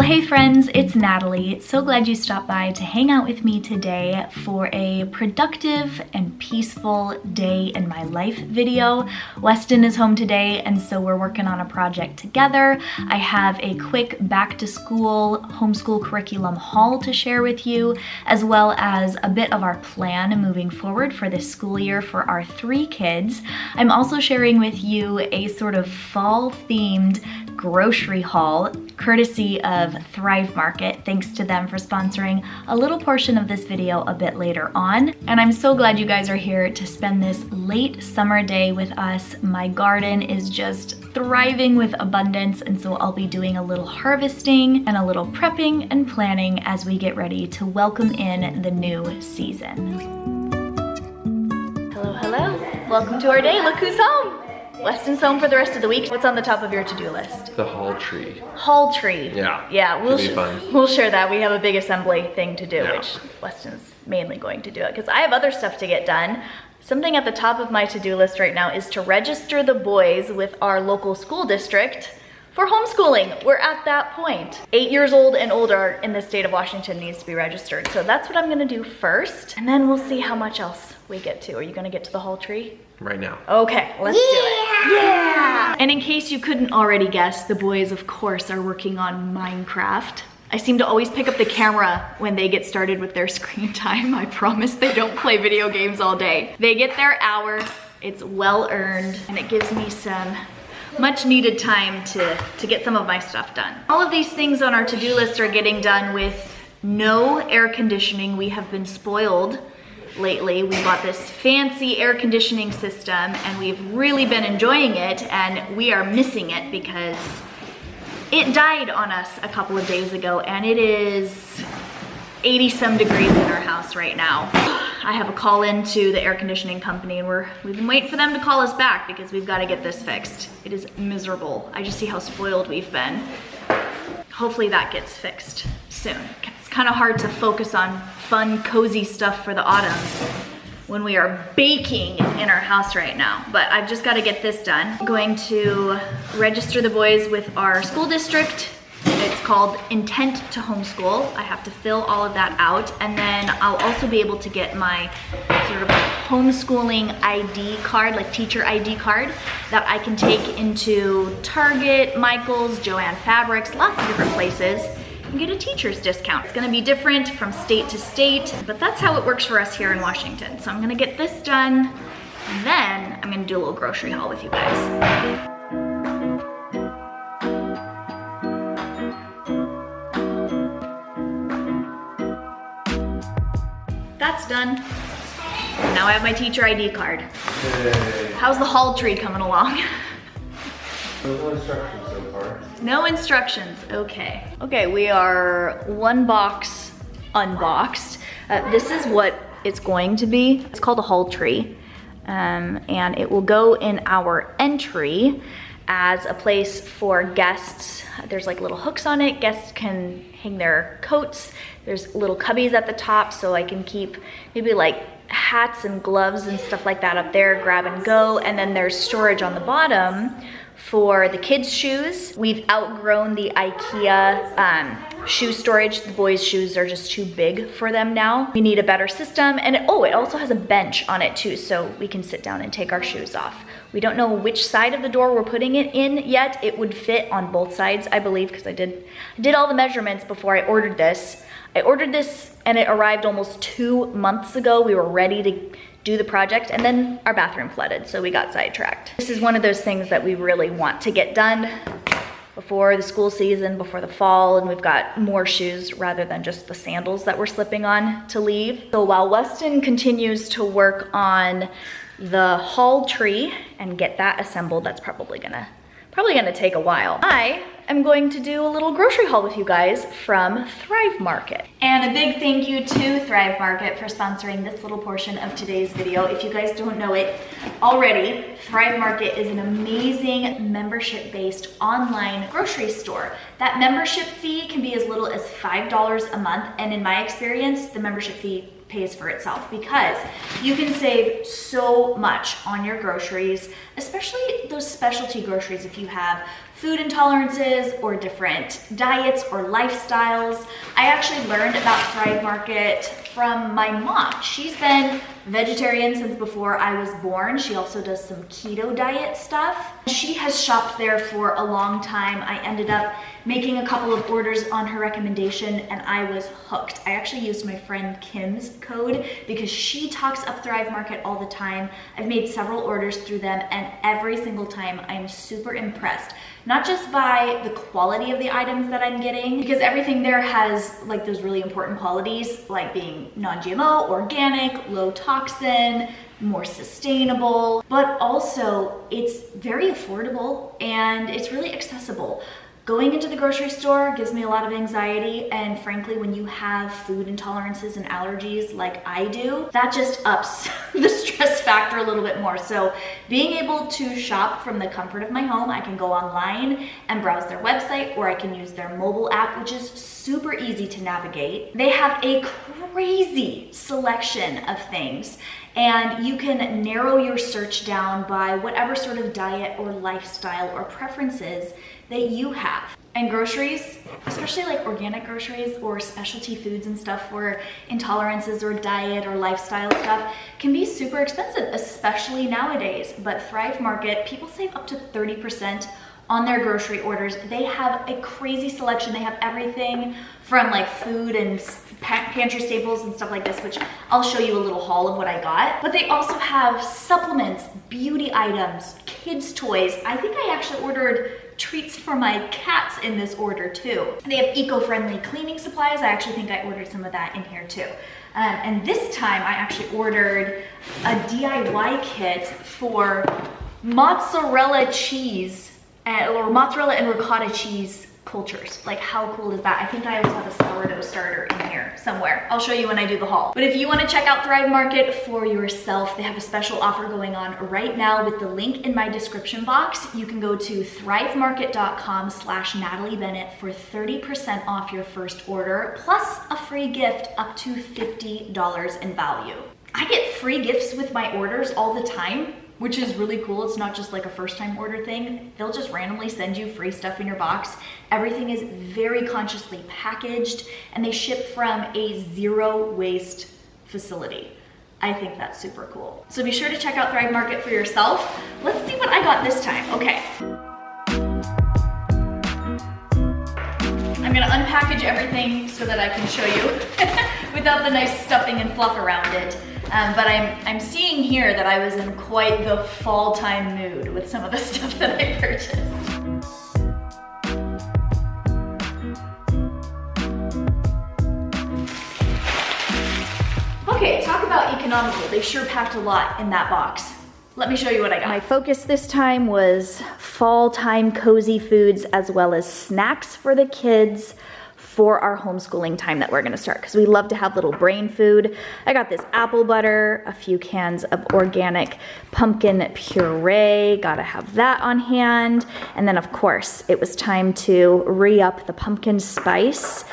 Well, hey friends, it's Natalie. So glad you stopped by to hang out with me today for a productive and peaceful day in my life video. Weston is home today, and so we're working on a project together. I have a quick back to school homeschool curriculum haul to share with you, as well as a bit of our plan moving forward for this school year for our 3 kids. I'm also sharing with you a sort of fall themed grocery haul courtesy of Thrive Market. Thanks to them for sponsoring a little portion of this video a bit later on. And I'm so glad you guys are here to spend this late summer day with us. My garden is just thriving with abundance, and so I'll be doing a little harvesting and a little prepping and planning as we get ready to welcome in the new season. Hello, hello. Welcome to our day. Look who's home. Weston's home for the rest of the week. What's on the top of your to-do list? The haul tree. Haul tree. Yeah. Yeah, we'll share that. We have a big assembly thing to do, Yeah. which Weston's mainly going to do it because I have other stuff to get done. Something at the top of my to-do list right now is to register the boys with our local school district for homeschooling. We're at that point. 8 years old and older in the state of Washington needs to be registered. So that's what I'm gonna do first, and then we'll see how much else we get to. Are you gonna get to the haul tree? Right now. Okay, let's do it. Yeah! And in case you couldn't already guess, the boys, of course, are working on Minecraft. I seem to always pick up the camera when they get started with their screen time. I promise they don't play video games all day. They get their hour, it's well earned, and it gives me some much needed time to get some of my stuff done. All of these things on our to-do list are getting done with no air conditioning. We have been spoiled lately. We bought this fancy air conditioning system and we've really been enjoying it, and we are missing it because it died on us a couple of days ago, and it is 80 some degrees in our house right now. I have a call into the air conditioning company, and we've been waiting for them to call us back because we've got to get this fixed. It is miserable. I just see how spoiled we've been. Hopefully that gets fixed soon. It's kind of hard to focus on fun, cozy stuff for the autumn when we are baking in our house right now. But I've just got to get this done. I'm going to register the boys with our school district. It's called Intent to Homeschool. I have to fill all of that out, and then I'll also be able to get my sort of homeschooling ID card, like teacher ID card, that I can take into Target, Michael's, Joann Fabrics, lots of different places, and get a teacher's discount. It's gonna be different from state to state, but that's how it works for us here in Washington. So I'm gonna get this done, and then I'm gonna do a little grocery haul with you guys. That's done. Now I have my teacher ID card. Yay. How's the haul tree coming along? No instructions so far. No instructions, okay. Okay, we are 1 box unboxed. This is what it's going to be. It's called a haul tree, and it will go in our entry as a place for guests. There's like little hooks on it. Guests can hang their coats. There's little cubbies at the top so I can keep maybe like hats and gloves and stuff like that up there, grab and go. And then there's storage on the bottom for the kids' shoes. We've outgrown the IKEA shoe storage. The boys' shoes are just too big for them now. We need a better system. And it also has a bench on it too, so we can sit down and take our shoes off. We don't know which side of the door we're putting it in yet. It would fit on both sides, I believe, because I did all the measurements before I ordered this. I ordered this and it arrived almost 2 months ago. We were ready to do the project, and then our bathroom flooded, so we got sidetracked. This is one of those things that we really want to get done before the school season, before the fall, and we've got more shoes rather than just the sandals that we're slipping on to leave. So while Weston continues to work on the haul tree and get that assembled, that's probably gonna take a while. I am going to do a little grocery haul with you guys from Thrive Market. And a big thank you to Thrive Market for sponsoring this little portion of today's video. If you guys don't know it already, Thrive Market is an amazing membership-based online grocery store. That membership fee can be as little as $5 a month, and in my experience, the membership fee pays for itself because you can save so much on your groceries, especially those specialty groceries. If you have food intolerances or different diets or lifestyles. I actually learned about Thrive Market from my mom. She's been vegetarian since before I was born. She also does some keto diet stuff. She has shopped there for a long time. I ended up making a couple of orders on her recommendation and I was hooked. I actually used my friend Kim's code because she talks up Thrive Market all the time. I've made several orders through them and every single time I'm super impressed. Not just by the quality of the items that I'm getting, because everything there has like those really important qualities like being non-GMO, organic, low toxin, more sustainable, but also it's very affordable and it's really accessible. Going into the grocery store gives me a lot of anxiety, and frankly, when you have food intolerances and allergies like I do, that just ups the stress factor a little bit more. So being able to shop from the comfort of my home, I can go online and browse their website, or I can use their mobile app, which is super easy to navigate. They have a crazy selection of things, and you can narrow your search down by whatever sort of diet or lifestyle or preferences that you have. And groceries, especially like organic groceries or specialty foods and stuff for intolerances or diet or lifestyle stuff, can be super expensive, especially nowadays. But Thrive Market, people save up to 30% on their grocery orders. They have a crazy selection. They have everything from like food and pantry staples and stuff like this, which I'll show you a little haul of what I got. But they also have supplements, beauty items, kids' toys. I think I actually ordered treats for my cats in this order too. They have eco-friendly cleaning supplies. I actually think I ordered some of that in here too. And this time I actually ordered a DIY kit for mozzarella cheese or mozzarella and ricotta cheese cultures. Like, how cool is that? I think I also have a sourdough starter in here somewhere. I'll show you when I do the haul. But if you want to check out Thrive Market for yourself, they have a special offer going on right now with the link in my description box. You can go to thrivemarket.com/Natalie Bennett for 30% off your first order, plus a free gift up to $50 in value. I get free gifts with my orders all the time, which is really cool. It's not just like a first time order thing. They'll just randomly send you free stuff in your box. Everything is very consciously packaged and they ship from a zero waste facility. I think that's super cool. So be sure to check out Thrive Market for yourself. Let's see what I got this time. Okay. I'm gonna unpackage everything so that I can show you without the nice stuffing and fluff around it. But I'm seeing here that I was in quite the fall time mood with some of the stuff that I purchased. Okay, talk about economical. They sure packed a lot in that box. Let me show you what I got. My focus this time was fall time cozy foods as well as snacks for the kids for our homeschooling time that we're gonna start, because we love to have little brain food. I got this apple butter, a few cans of organic pumpkin puree, gotta have that on hand. And then of course, it was time to re-up the pumpkin spice.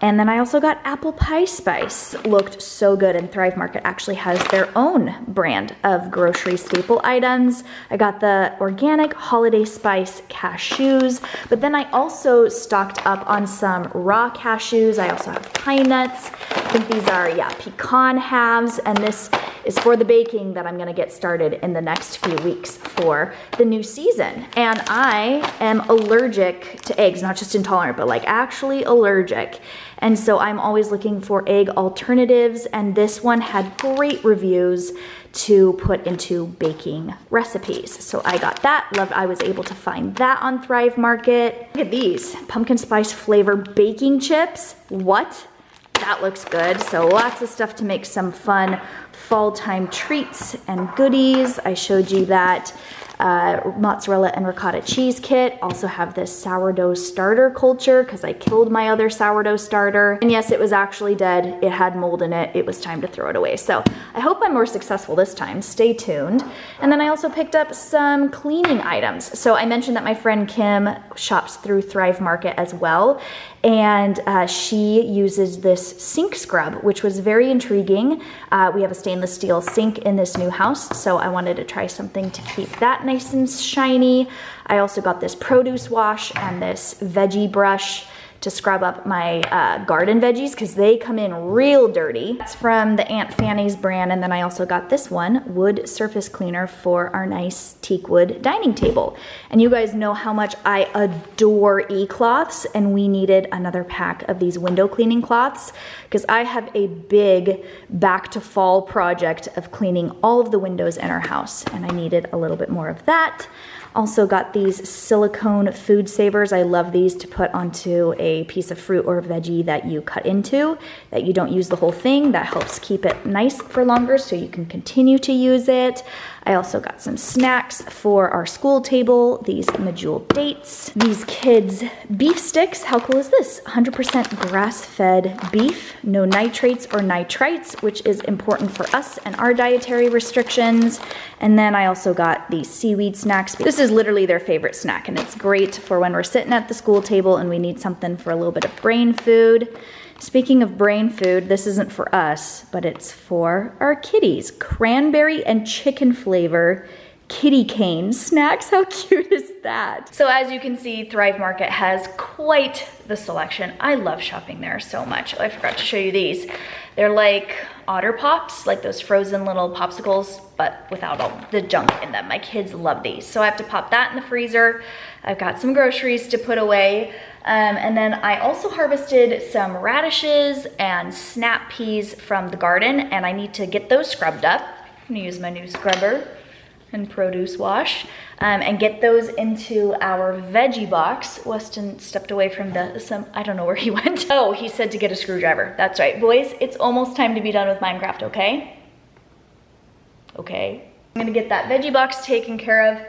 And then I also got apple pie spice. Looked so good, and Thrive Market actually has their own brand of grocery staple items. I got the organic holiday spice cashews, but then I also stocked up on some raw cashews. I also have pine nuts. I think these are, yeah, pecan halves, and this is for the baking that I'm gonna get started in the next few weeks for the new season. And I am allergic to eggs, not just intolerant, but like actually allergic. And so I'm always looking for egg alternatives, and this one had great reviews to put into baking recipes. So I got that, loved I was able to find that on Thrive Market. Look at these, pumpkin spice flavor baking chips. What? That looks good. So lots of stuff to make some fun fall time treats and goodies. I showed you that mozzarella and ricotta cheese kit. Also have this sourdough starter culture because I killed my other sourdough starter. And yes, it was actually dead. It had mold in it. It was time to throw it away. So I hope I'm more successful this time. Stay tuned. And then I also picked up some cleaning items. So I mentioned that my friend Kim shops through Thrive Market as well. and she uses this sink scrub, which was very intriguing. We have a stainless steel sink in this new house, so I wanted to try something to keep that nice and shiny. I also got this produce wash and this veggie brush to scrub up my garden veggies because they come in real dirty. It's from the Aunt Fanny's brand, and then I also got this one, wood surface cleaner for our nice teak wood dining table. And you guys know how much I adore e-cloths, and we needed another pack of these window cleaning cloths because I have a big back to fall project of cleaning all of the windows in our house, and I needed a little bit more of that. Also got these silicone food savers. I love these to put onto a piece of fruit or veggie that you cut into, that you don't use the whole thing. That helps keep it nice for longer so you can continue to use it. I also got some snacks for our school table, these medjool dates, these kids beef sticks. How cool is this? 100% grass-fed beef, no nitrates or nitrites, which is important for us and our dietary restrictions. And then I also got these seaweed snacks. This is literally their favorite snack, and it's great for when we're sitting at the school table and we need something for a little bit of brain food. Speaking of brain food, this isn't for us, but it's for our kitties. Cranberry and chicken flavor kitty cane snacks. How cute is that? So as you can see, Thrive Market has quite the selection. I love shopping there so much. Oh, I forgot to show you these. They're like Otter Pops, like those frozen little popsicles, but without all the junk in them. My kids love these. So I have to pop that in the freezer. I've got some groceries to put away. And then I also harvested some radishes and snap peas from the garden, and I need to get those scrubbed up. I'm gonna use my new scrubber and produce wash and get those into our veggie box. Weston stepped away from I don't know where he went. Oh, he said to get a screwdriver. That's right, boys, it's almost time to be done with Minecraft, okay? Okay. I'm gonna get that veggie box taken care of.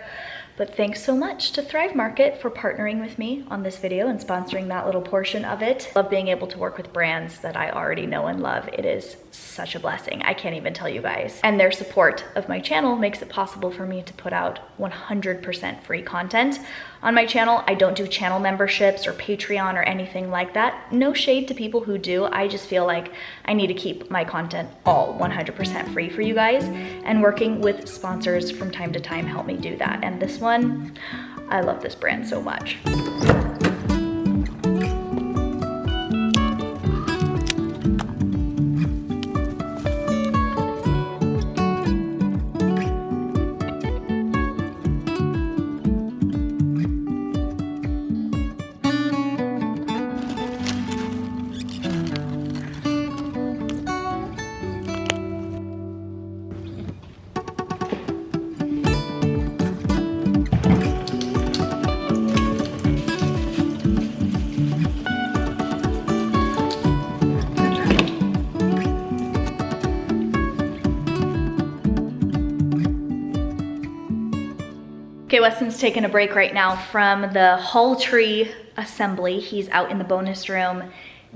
But thanks so much to Thrive Market for partnering with me on this video and sponsoring that little portion of it. Love being able to work with brands that I already know and love. It is such a blessing. I can't even tell you guys. And their support of my channel makes it possible for me to put out 100% free content on my channel. I don't do channel memberships or Patreon or anything like that. No shade to people who do. I just feel like I need to keep my content all 100% free for you guys, and working with sponsors from time to time help me do that. And this one, I love this brand so much. Okay, Weston's taking a break right now from the Hall Tree assembly. He's out in the bonus room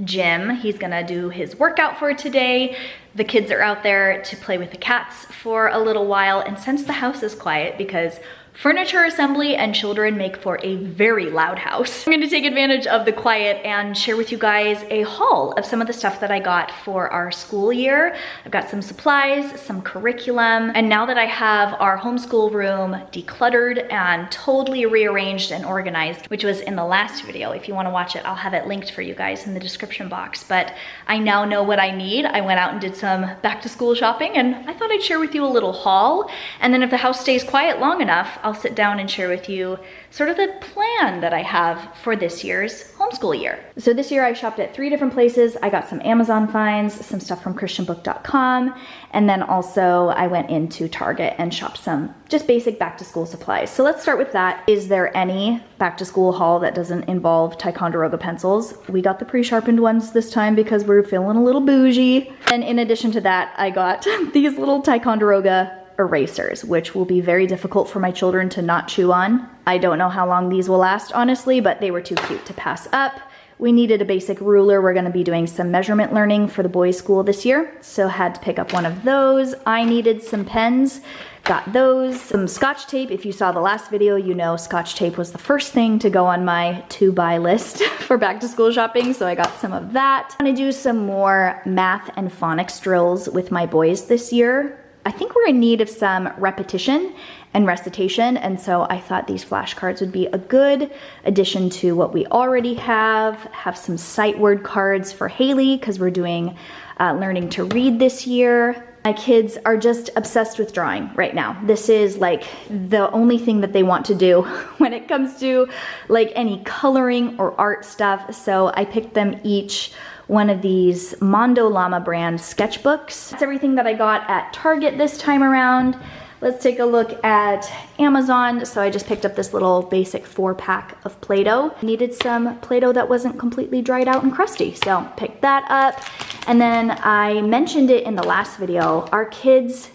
gym. He's gonna do his workout for today. The kids are out there to play with the cats for a little while, and since the house is quiet because furniture assembly and children make for a very loud house, I'm gonna take advantage of the quiet and share with you guys a haul of some of the stuff that I got for our school year. I've got some supplies, some curriculum, and now that I have our homeschool room decluttered and totally rearranged and organized, which was in the last video, if you wanna watch it, I'll have it linked for you guys in the description box, but I now know what I need. I went out and did some back to school shopping, and I thought I'd share with you a little haul, and then if the house stays quiet long enough, I'll sit down and share with you sort of the plan that I have for this year's homeschool year. So this year I shopped at 3 different places. I got some Amazon finds, some stuff from christianbook.com, and then also I went into Target and shopped some just basic back to school supplies. So let's start with that. Is there any back to school haul that doesn't involve Ticonderoga pencils? We got the pre-sharpened ones this time because we're feeling a little bougie. And in addition to that, I got these little Ticonderoga erasers, which will be very difficult for my children to not chew on. I don't know how long these will last, honestly, but they were too cute to pass up. We needed a basic ruler. We're gonna be doing some measurement learning for the boys' school this year, so had to pick up one of those. I needed some pens, got those. Some Scotch tape. If you saw the last video, you know Scotch tape was the first thing to go on my to-buy list for back to school shopping, so I got some of that. I'm gonna do some more math and phonics drills with my boys this year. I think we're in need of some repetition and recitation, and so I thought these flashcards would be a good addition to what we already have. Have some sight word cards for Haley, because we're doing learning to read this year. My kids are just obsessed with drawing right now. This is like the only thing that they want to do when it comes to like any coloring or art stuff. So I picked them each one of these Mondo Llama brand sketchbooks. That's everything that I got at Target this time around. Let's take a look at Amazon. So I just picked up this little basic 4-pack of Play-Doh. Needed some Play-Doh that wasn't completely dried out and crusty, so picked that up. And then I mentioned it in the last video, our kids,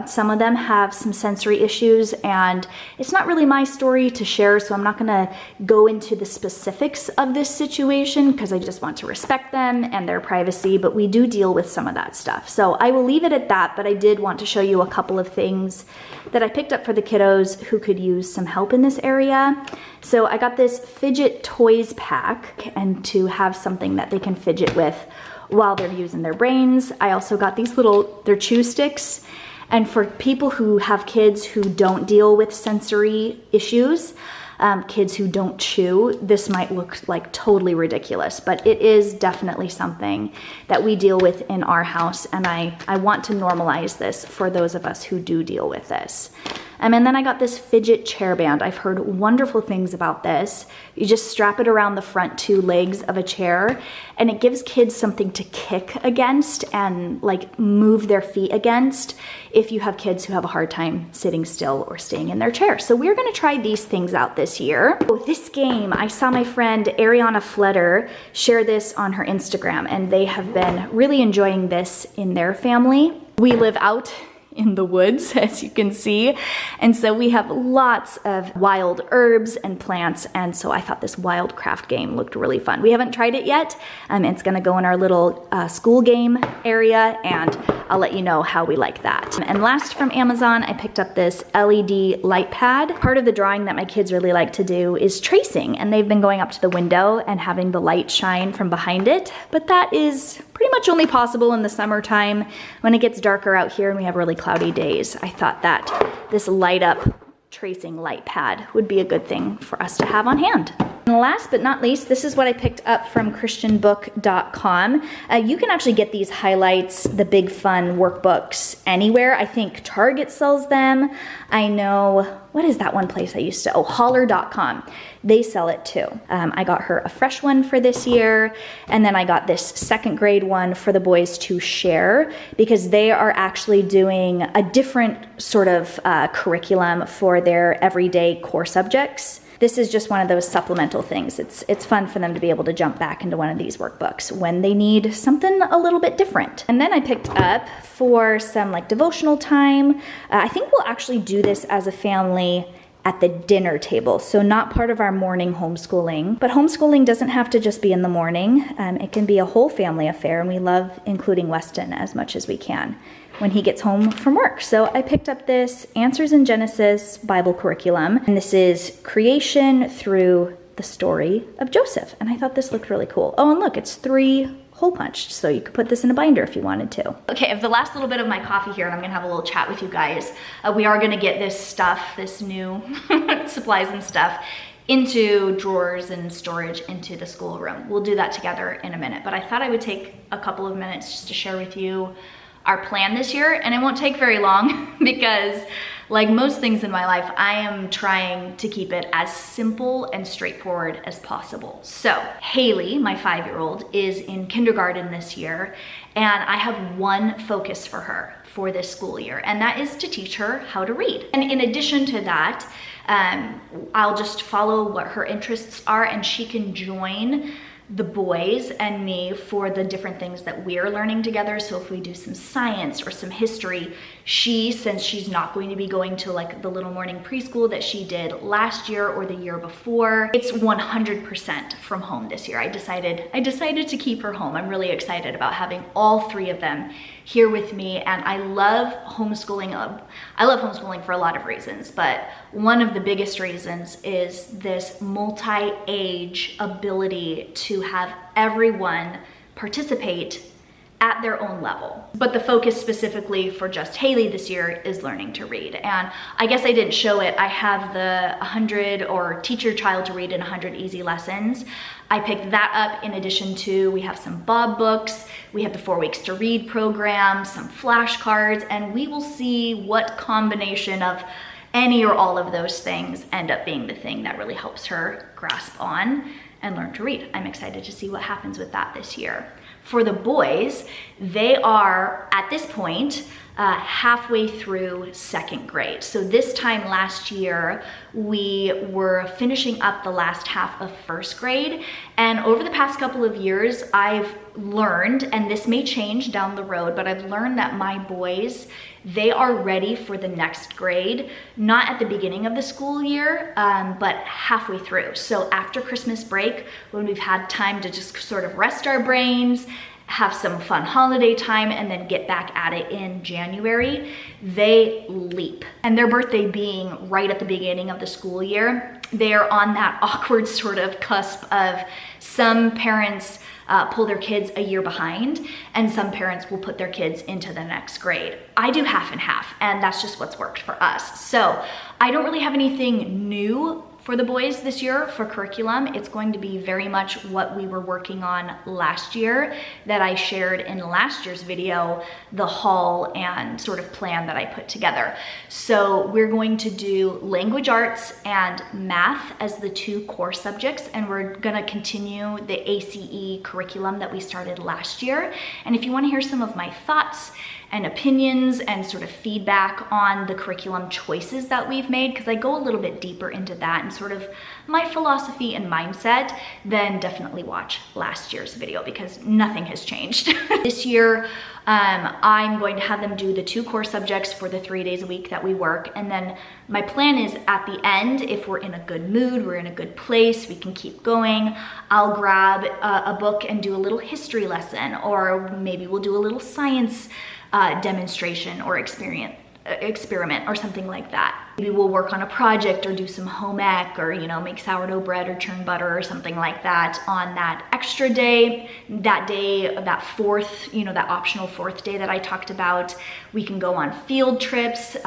some of them have some sensory issues, and it's not really my story to share, so I'm not gonna go into the specifics of this situation because I just want to respect them and their privacy, but we do deal with some of that stuff. So I will leave it at that, but I did want to show you a couple of things that I picked up for the kiddos who could use some help in this area. So I got this fidget toys pack, and to have something that they can fidget with while they're using their brains. I also got these they're chew sticks. And for people who have kids who don't deal with sensory issues, kids who don't chew, this might look like totally ridiculous, but it is definitely something that we deal with in our house, and I want to normalize this for those of us who do deal with this. And then I got this fidget chair band. I've heard wonderful things about this. You just strap it around the front 2 legs of a chair, and it gives kids something to kick against and like move their feet against if you have kids who have a hard time sitting still or staying in their chair. So we're gonna try these things out this year. Oh, this game, I saw my friend Ariana Fletter share this on her Instagram, and they have been really enjoying this in their family. We live out in the woods, as you can see, and so we have lots of wild herbs and plants, and so I thought this wildcraft game looked really fun. We haven't tried it yet. It's gonna go in our little school game area, and I'll let you know how we like that. And last from Amazon, I picked up this LED light pad. Part of the drawing that my kids really like to do is tracing, and they've been going up to the window and having the light shine from behind it, but that is pretty much only possible in the summertime when it gets darker out here and we have really cloudy days. I thought that this light up tracing light pad would be a good thing for us to have on hand. And last but not least, this is what I picked up from christianbook.com. You can actually get these highlights, the big fun workbooks, anywhere. I think Target sells them. I know, what is that one place I used to, holler.com. They sell it too. I got her a fresh one for this year, and then I got this 2nd grade one for the boys to share, because they are actually doing a different sort of curriculum for their everyday core subjects. This is just one of those supplemental things. It's fun for them to be able to jump back into one of these workbooks when they need something a little bit different. And then I picked up for some like devotional time. I think we'll actually do this as a family at the dinner table. So not part of our morning homeschooling, but homeschooling doesn't have to just be in the morning. It can be a whole family affair, and we love including Weston as much as we can when he gets home from work. So I picked up this Answers in Genesis Bible curriculum, and this is creation through the story of Joseph. And I thought this looked really cool. Oh, and look, it's 3 hole punched, so you could put this in a binder if you wanted to. Okay, I have the last little bit of my coffee here, and I'm gonna have a little chat with you guys. We are gonna get this stuff, this new supplies and stuff, into drawers and storage into the schoolroom. We'll do that together in a minute, but I thought I would take a couple of minutes just to share with you our plan this year, and it won't take very long because like most things in my life, I am trying to keep it as simple and straightforward as possible. So Haley, my 5-year-old, is in kindergarten this year, and I have one focus for her for this school year, and that is to teach her how to read. And in addition to that, I'll just follow what her interests are, and she can join the boys and me for the different things that we're learning together. So if we do some science or some history, since she's not going to be going to like the little morning preschool that she did last year or the year before, it's 100% from home this year. I decided to keep her home. I'm really excited about having all three of them here with me, and I love homeschooling. I love homeschooling for a lot of reasons, but one of the biggest reasons is this multi-age ability to have everyone participate at their own level. But the focus specifically for just Haley this year is learning to read. And I guess I didn't show it. I have the 100 or teach your child to read in 100 easy lessons. I picked that up in addition to, we have some Bob books, we have the 4 weeks to read program, some flashcards, and we will see what combination of any or all of those things end up being the thing that really helps her grasp on and learn to read. I'm excited to see what happens with that this year. For the boys, they are at this point halfway through 2nd grade. So this time last year, we were finishing up the last half of 1st grade. And over the past couple of years, I've learned, and this may change down the road, but I've learned that my boys, they are ready for the next grade, not at the beginning of the school year, but halfway through. So after Christmas break, when we've had time to just sort of rest our brains, have some fun holiday time, and then get back at it in January, they leap. And their birthday being right at the beginning of the school year, they are on that awkward sort of cusp of some parents pull their kids a year behind, and some parents will put their kids into the next grade. I do half and half, and that's just what's worked for us. So I don't really have anything new for the boys this year for curriculum. It's going to be very much what we were working on last year that I shared in last year's video, the haul and sort of plan that I put together. So we're going to do language arts and math as the 2 core subjects, and we're gonna continue the ACE curriculum that we started last year. And if you wanna hear some of my thoughts and opinions and sort of feedback on the curriculum choices that we've made, because I go a little bit deeper into that and sort of my philosophy and mindset, then definitely watch last year's video because nothing has changed. This year, I'm going to have them do the 2 core subjects for the 3 days a week that we work. And then my plan is at the end, if we're in a good mood, we're in a good place, we can keep going, I'll grab a book and do a little history lesson, or maybe we'll do a little science demonstration or experiment or something like that. Maybe we'll work on a project or do some home ec, or make sourdough bread or churn butter or something like that on that extra day. That day, that 4th, that optional 4th day that I talked about, we can go on field trips,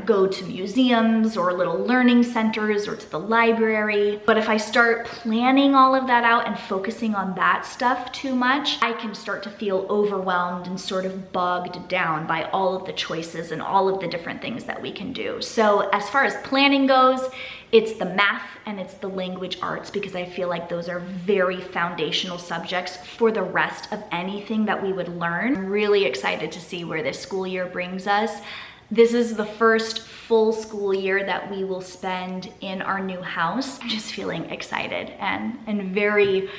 go to museums or little learning centers or to the library. But if I start planning all of that out and focusing on that stuff too much, I can start to feel overwhelmed and sort of bogged down by all of the choices and all of the different things that we can do. So as far as planning goes, it's the math and it's the language arts, because I feel like those are very foundational subjects for the rest of anything that we would learn. I'm really excited to see where this school year brings us. This is the first full school year that we will spend in our new house. I'm just feeling excited and very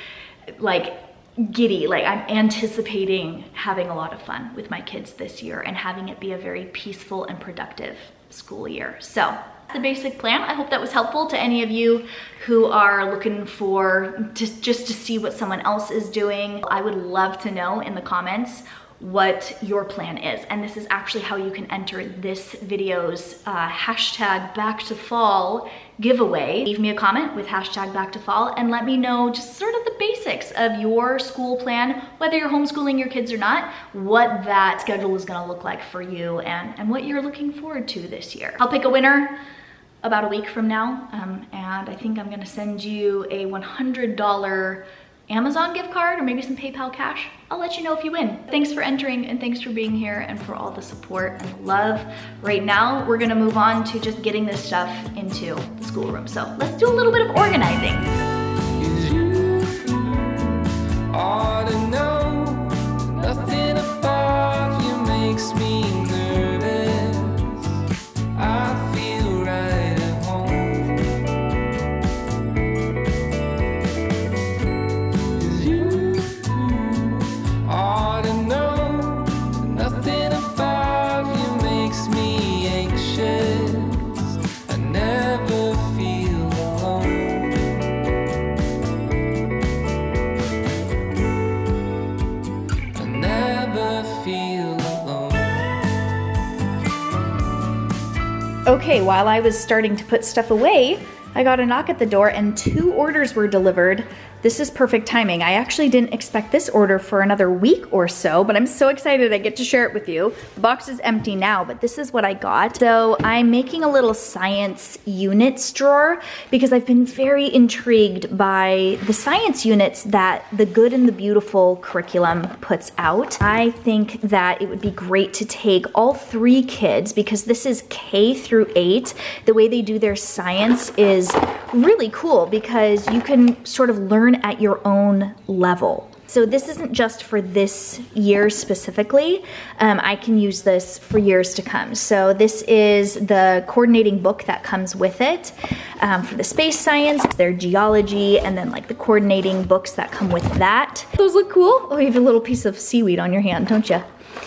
giddy. I'm anticipating having a lot of fun with my kids this year and having it be a very peaceful and productive school year. So the basic plan. I hope that was helpful to any of you who are looking for just to see what someone else is doing. I would love to know in the comments what your plan is. And this is actually how you can enter this video's hashtag back to fall giveaway. Leave me a comment with hashtag back to fall and let me know just sort of the basics of your school plan, whether you're homeschooling your kids or not, what that schedule is gonna look like for you and what you're looking forward to this year. I'll pick a winner about a week from now, and I think I'm gonna send you a $100 Amazon gift card or maybe some PayPal cash. I'll let you know if you win. Thanks for entering and thanks for being here and for all the support and love. Right now, we're gonna move on to just getting this stuff into the schoolroom. So let's do a little bit of organizing. Nothing about you makes me nervous. I feel right at home. 'Cause you Okay, while I was starting to put stuff away, I got a knock at the door and 2 orders were delivered. This is perfect timing. I actually didn't expect this order for another week or so, but I'm so excited I get to share it with you. The box is empty now, but this is what I got. So I'm making a little science units drawer because I've been very intrigued by the science units that the Good and the Beautiful curriculum puts out. I think that it would be great to take all 3 kids, because this is K through 8. The way they do their science is really cool because you can sort of learn at your own level. So this isn't just for this year specifically. I can use this for years to come. So this is the coordinating book that comes with it for the space science, their geology, and then like the coordinating books that come with that. Those look cool. Oh, you have a little piece of seaweed on your hand, don't you?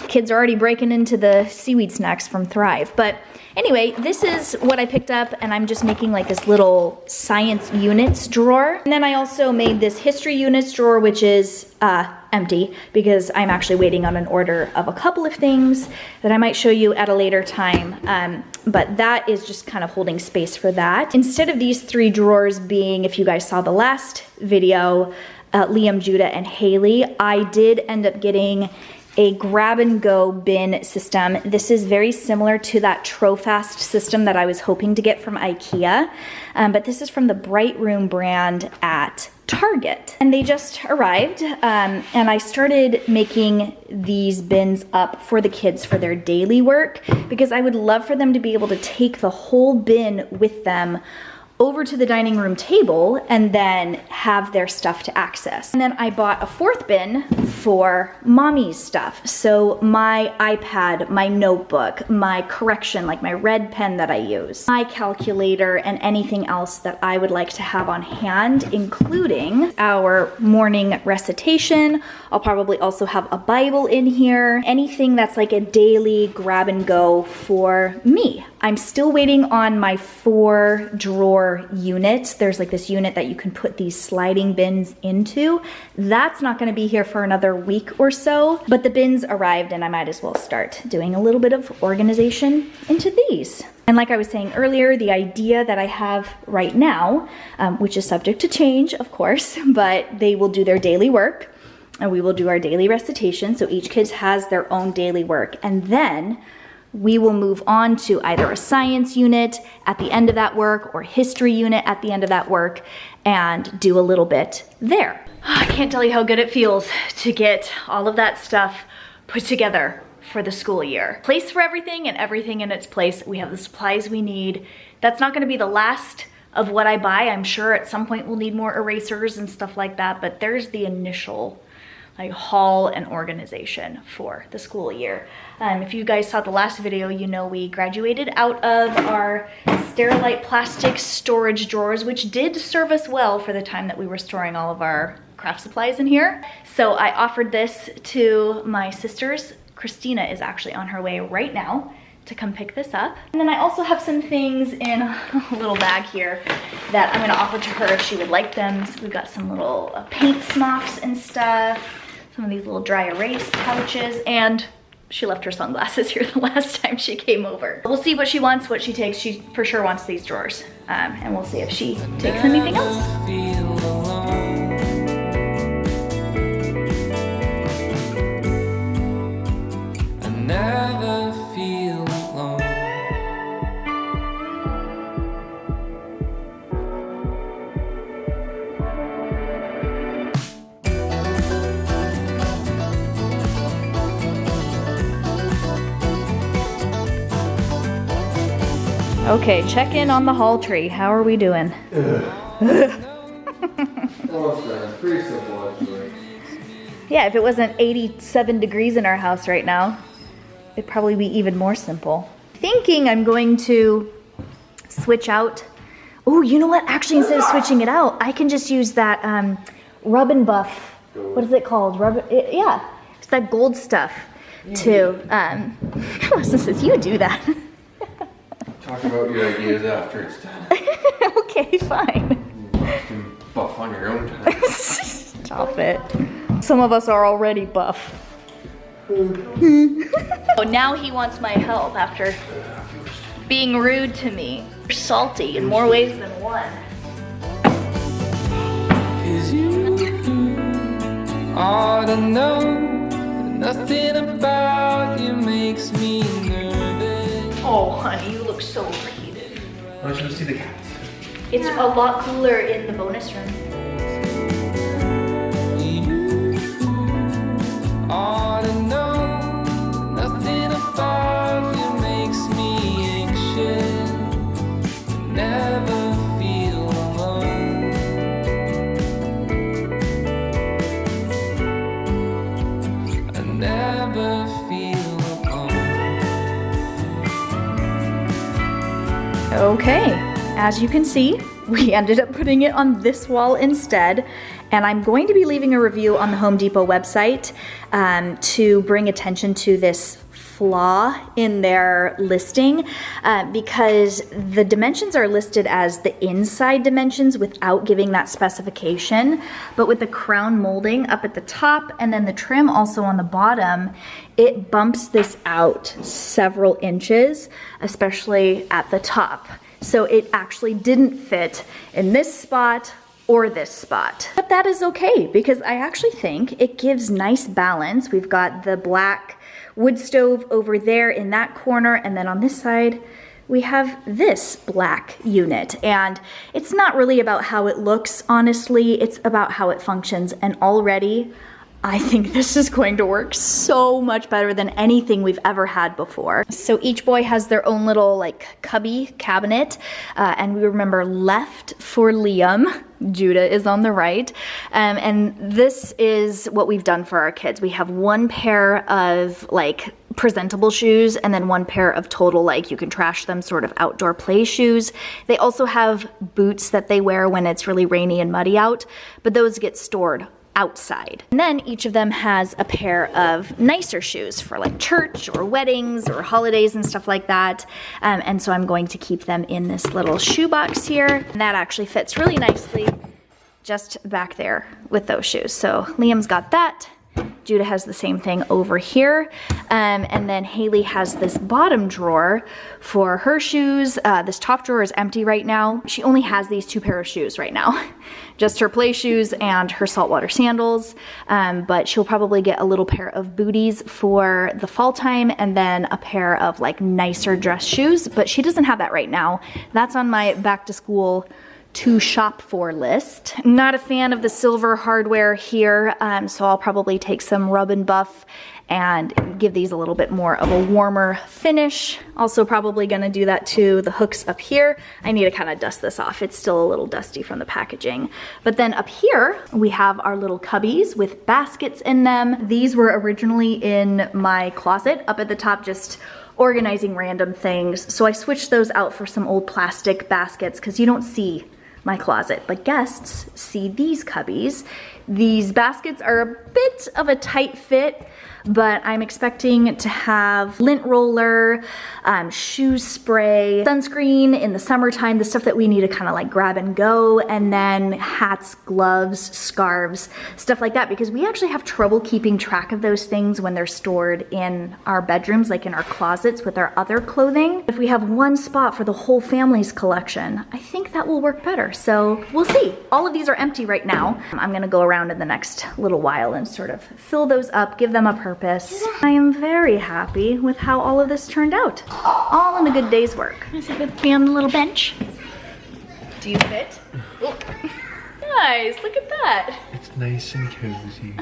Kids are already breaking into the seaweed snacks from Thrive. But anyway, this is what I picked up, and I'm just making like this little science units drawer. And then I also made this history units drawer, which is empty because I'm actually waiting on an order of a couple of things that I might show you at a later time. But that is just kind of holding space for that. Instead of these 3 drawers being, if you guys saw the last video, Liam, Judah, and Haley, I did end up getting a grab-and-go bin system. This is very similar to that Trofast system that I was hoping to get from IKEA, but this is from the Bright Room brand at Target. And they just arrived, and I started making these bins up for the kids for their daily work, because I would love for them to be able to take the whole bin with them over to the dining room table and then have their stuff to access. And then I bought a 4th bin for mommy's stuff. So my iPad, my notebook, my correction, like my red pen that I use, my calculator, and anything else that I would like to have on hand, including our morning recitation. I'll probably also have a Bible in here, anything that's like a daily grab and go for me. I'm still waiting on my 4 drawer unit. There's like this unit that you can put these sliding bins into. That's not gonna be here for another week or so, but the bins arrived and I might as well start doing a little bit of organization into these. And like I was saying earlier, the idea that I have right now, which is subject to change, of course, but they will do their daily work and we will do our daily recitation. So each kid has their own daily work. And then we will move on to either a science unit at the end of that work or history unit at the end of that work and do a little bit there. I can't tell you how good it feels to get all of that stuff put together for the school year. Place for everything and everything in its place. We have the supplies we need. That's not gonna be the last of what I buy. I'm sure at some point we'll need more erasers and stuff like that, but there's the initial like haul and organization for the school year. If you guys saw the last video, you know we graduated out of our Sterilite plastic storage drawers, which did serve us well for the time that we were storing all of our craft supplies in here. So I offered this to my sisters. Christina is actually on her way right now to come pick this up. And then I also have some things in a little bag here that I'm gonna offer to her if she would like them. So we've got some little paint smocks and stuff, some of these little dry erase pouches, and she left her sunglasses here the last time she came over. We'll see what she wants, what she takes. She for sure wants these drawers. And we'll see if she takes anything else. Okay, check in on the haul tree. How are we doing? Well, it's pretty simple actually. Yeah, if it wasn't 87 degrees in our house right now, it'd probably be even more simple. Thinking I'm going to switch out. Oh, you know what? Actually, instead of switching it out, I can just use that Rub and Buff. What is it called? Yeah, it's that gold stuff too. Says you do that. Talk about your ideas after it's done. Okay, fine. You can buff on your own time. Stop it. Some of us are already buff. Oh, now he wants my help after being rude to me. You're salty in more ways than one. 'Cause you ought to know that nothing about you makes me nervous. Oh, honey, you look so overheated. Why don't you see the cats? It's a lot cooler in the bonus room. You ought to know that nothing about you makes me anxious. Never feel alone. I never feel alone. Okay, as you can see, we ended up putting it on this wall instead, and I'm going to be leaving a review on the Home Depot website to bring attention to this flaw in their listing because the dimensions are listed as the inside dimensions without giving that specification, but with the crown molding up at the top and then the trim also on the bottom, it bumps this out several inches, especially at the top. So it actually didn't fit in this spot or this spot. But that is okay because I actually think it gives nice balance. We've got the black wood stove over there in that corner, and then on this side we have this black unit. And it's not really about how it looks, honestly, it's about how it functions. And already I think this is going to work so much better than anything we've ever had before. So each boy has their own little like cubby cabinet, and we remember left for Liam. Judah is on the right, and this is what we've done for our kids. We have one pair of like presentable shoes and then one pair of total, like you can trash them, sort of outdoor play shoes. They also have boots that they wear when it's really rainy and muddy out, but those get stored outside. And then each of them has a pair of nicer shoes for like church or weddings or holidays and stuff like that. And so I'm going to keep them in this little shoebox here. And that actually fits really nicely just back there with those shoes. So Liam's got that. Judah has the same thing over here. And then Haley has this bottom drawer for her shoes. This top drawer is empty right now. She only has these two pair of shoes right now. Just her play shoes and her saltwater sandals. But she'll probably get a little pair of booties for the fall time and then a pair of like nicer dress shoes. But she doesn't have that right now. That's on my back to school to shop for list. Not a fan of the silver hardware here, so I'll probably take some rub and buff and give these a little bit more of a warmer finish. Also probably gonna do that to the hooks up here. I need to kind of dust this off. It's still a little dusty from the packaging. But then up here, we have our little cubbies with baskets in them. These were originally in my closet up at the top, just organizing random things. So I switched those out for some old plastic baskets because you don't see my closet, but guests see these cubbies. These baskets are a bit of a tight fit, but I'm expecting to have lint roller, shoe spray, sunscreen in the summertime, the stuff that we need to kind of like grab and go, and then hats, gloves, scarves, stuff like that, because we actually have trouble keeping track of those things when they're stored in our bedrooms, like in our closets with our other clothing. If we have one spot for the whole family's collection, I think that will work better. So we'll see. All of these are empty right now. I'm gonna go around in the next little while and sort of fill those up, give them a purpose. I am very happy with how all of this turned out. All in a good day's work. Is it good to be on the little bench? Do you fit? Oh. Nice, look at that. It's nice and cozy.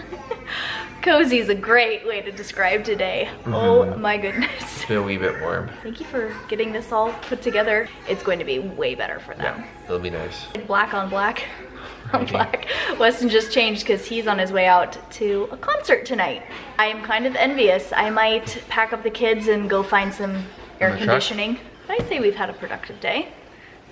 Cozy is a great way to describe today. Oh my goodness. It's been a wee bit warm. Thank you for getting this all put together. It's going to be way better for them. Yeah, it'll be nice. Black on black. On black. Weston just changed because he's on his way out to a concert tonight. I am kind of envious. I might pack up the kids and go find some air conditioning. But I say we've had a productive day.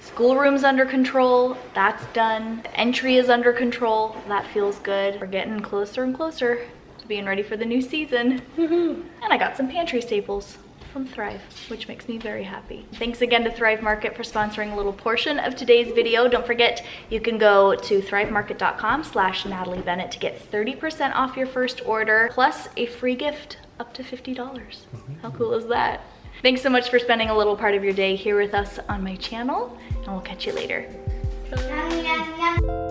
Schoolroom's under control, that's done. The entry is under control, that feels good. We're getting closer and closer to being ready for the new season. And I got some pantry staples from Thrive, which makes me very happy. Thanks again to Thrive Market for sponsoring a little portion of today's video. Don't forget, you can go to thrivemarket.com/Natalie Bennett to get 30% off your first order, plus a free gift up to $50. How cool is that? Thanks so much for spending a little part of your day here with us on my channel, and we'll catch you later. Yum, yum, yum.